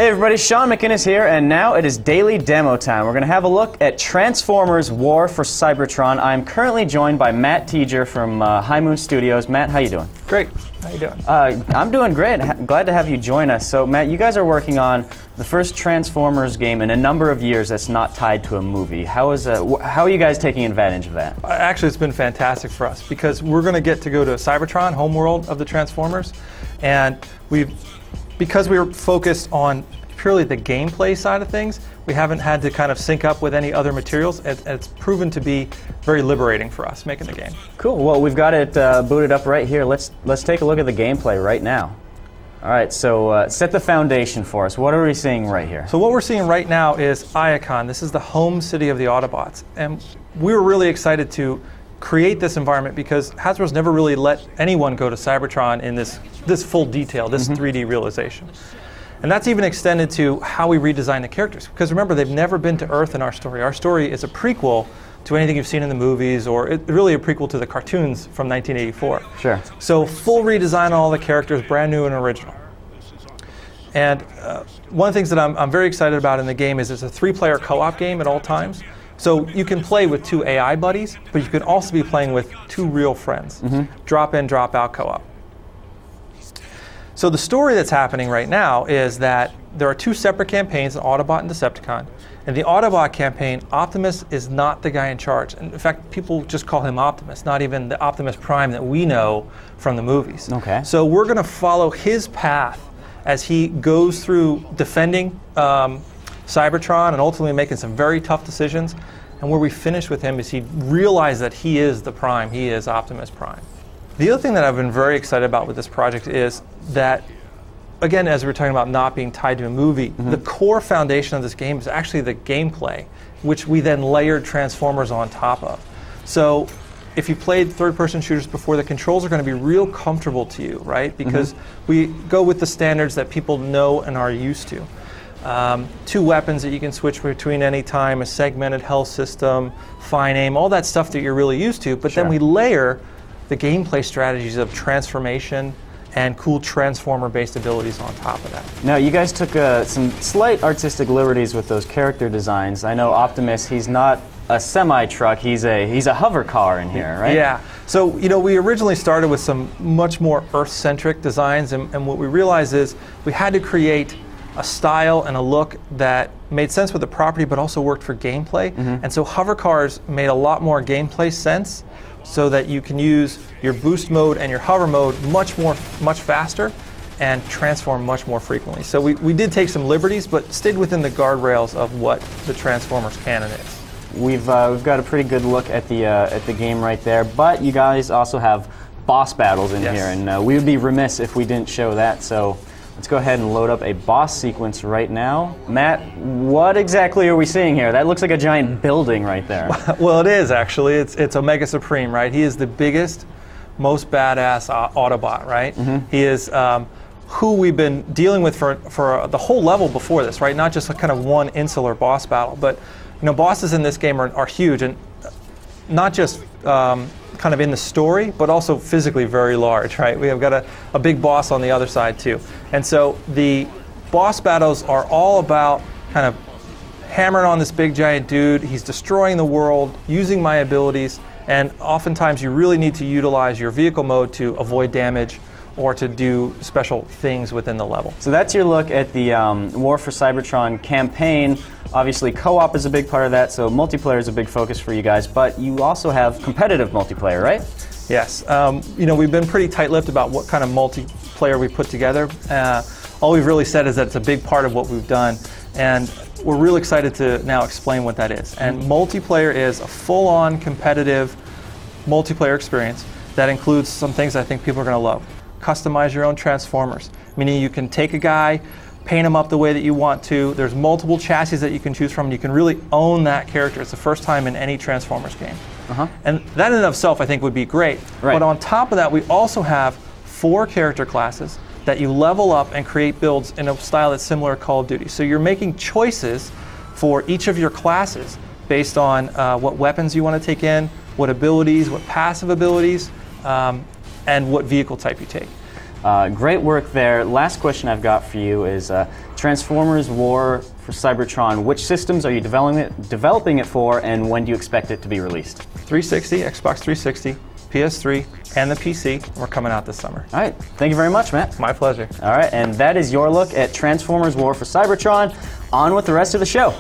Hey everybody, Sean McInnes here, and now it is daily demo time. We're going to have a look at Transformers War for Cybertron. I'm currently joined by Matt Teager from High Moon Studios. Matt, how you doing? Great. How you doing? I'm doing great. Glad to have you join us. So Matt, you guys are working on the first Transformers game in a number of years that's not tied to a movie. How are you guys taking advantage of that? Actually, it's been fantastic for us because we're going to get to go to Cybertron, homeworld of the Transformers, and because we were focused on purely the gameplay side of things, we haven't had to kind of sync up with any other materials. It's proven to be very liberating for us making the game. Cool. Well, we've got it booted up right here. Let's take a look at the gameplay right now. All right. So set the foundation for us. What are we seeing right here? So what we're seeing right now is Iacon. This is the home city of the Autobots, and we were really excited to create this environment because Hasbro's never really let anyone go to Cybertron in this full detail, this 3D realization. And that's even extended to how we redesign the characters. Because remember, they've never been to Earth in our story. Our story is a prequel to anything you've seen in the movies, or really a prequel to the cartoons from 1984. Sure. So full redesign on all the characters, brand new and original. And one of the things that I'm very excited about in the game is it's a 3-player co-op game at all times. So you can play with 2 AI buddies, but you can also be playing with 2 real friends. Drop in, drop out co-op. So the story that's happening right now is that there are 2 separate campaigns, an Autobot and Decepticon. In the Autobot campaign, Optimus is not the guy in charge. And in fact, people just call him Optimus, not even the Optimus Prime that we know from the movies. Okay. So we're going to follow his path as he goes through defending Cybertron and ultimately making some very tough decisions. And where we finish with him is he realized that he is the Prime, he is Optimus Prime. The other thing that I've been very excited about with this project is that, again, as we were talking about not being tied to a movie, the core foundation of this game is actually the gameplay, which we then layered Transformers on top of. So if you played third-person shooters before, the controls are going to be real comfortable to you, right? Because we go with the standards that people know and are used to. 2 weapons that you can switch between any time, a segmented health system, fine aim, all that stuff that you're really used to. But then we layer the gameplay strategies of transformation and cool Transformer-based abilities on top of that. Now, you guys took some slight artistic liberties with those character designs. I know Optimus, he's not a semi-truck, he's a hover car in here, right? Yeah. So, you know, we originally started with some much more Earth-centric designs, and what we realized is we had to create a style and a look that made sense with the property but also worked for gameplay. And so hover cars made a lot more gameplay sense so that you can use your boost mode and your hover mode much faster and transform much more frequently. So we did take some liberties but stayed within the guardrails of what the Transformers canon is. We've got a pretty good look at the game right there, but you guys also have boss battles in here, and we would be remiss if we didn't show that. So let's go ahead and load up a boss sequence right now. Matt, what exactly are we seeing here? That looks like a giant building right there. Well, it is actually. It's Omega Supreme, right? He is the biggest, most badass Autobot, right? He is who we've been dealing with for the whole level before this, right? Not just a kind of one insular boss battle, but you know, bosses in this game are huge, and not just kind of in the story, but also physically very large, right? We have got a big boss on the other side too. And so the boss battles are all about kind of hammering on this big giant dude. He's destroying the world, using my abilities, and oftentimes you really need to utilize your vehicle mode to avoid damage or to do special things within the level. So that's your look at the War for Cybertron campaign. Obviously, co-op is a big part of that, so multiplayer is a big focus for you guys, but you also have competitive multiplayer, right? Yes. You know, we've been pretty tight-lipped about what kind of multiplayer we put together. All we've really said is that it's a big part of what we've done, and we're real excited to now explain what that is. And multiplayer is a full-on competitive multiplayer experience that includes some things I think people are going to love. Customize your own Transformers, meaning you can take a guy, paint him up the way that you want to. There's multiple chassis that you can choose from, and you can really own that character. It's the first time in any Transformers game. And that in and of itself I think would be great. But on top of that, we also have 4 character classes that you level up and create builds in a style that's similar to Call of Duty. So you're making choices for each of your classes based on what weapons you want to take in, what abilities, what passive abilities, and what vehicle type you take. Great work there. Last question I've got for you is Transformers War for Cybertron. Which systems are you developing it for, and when do you expect it to be released? 360, Xbox 360, PS3, and the PC. We're coming out this summer. All right. Thank you very much, Matt. My pleasure. All right, and that is your look at Transformers War for Cybertron. On with the rest of the show.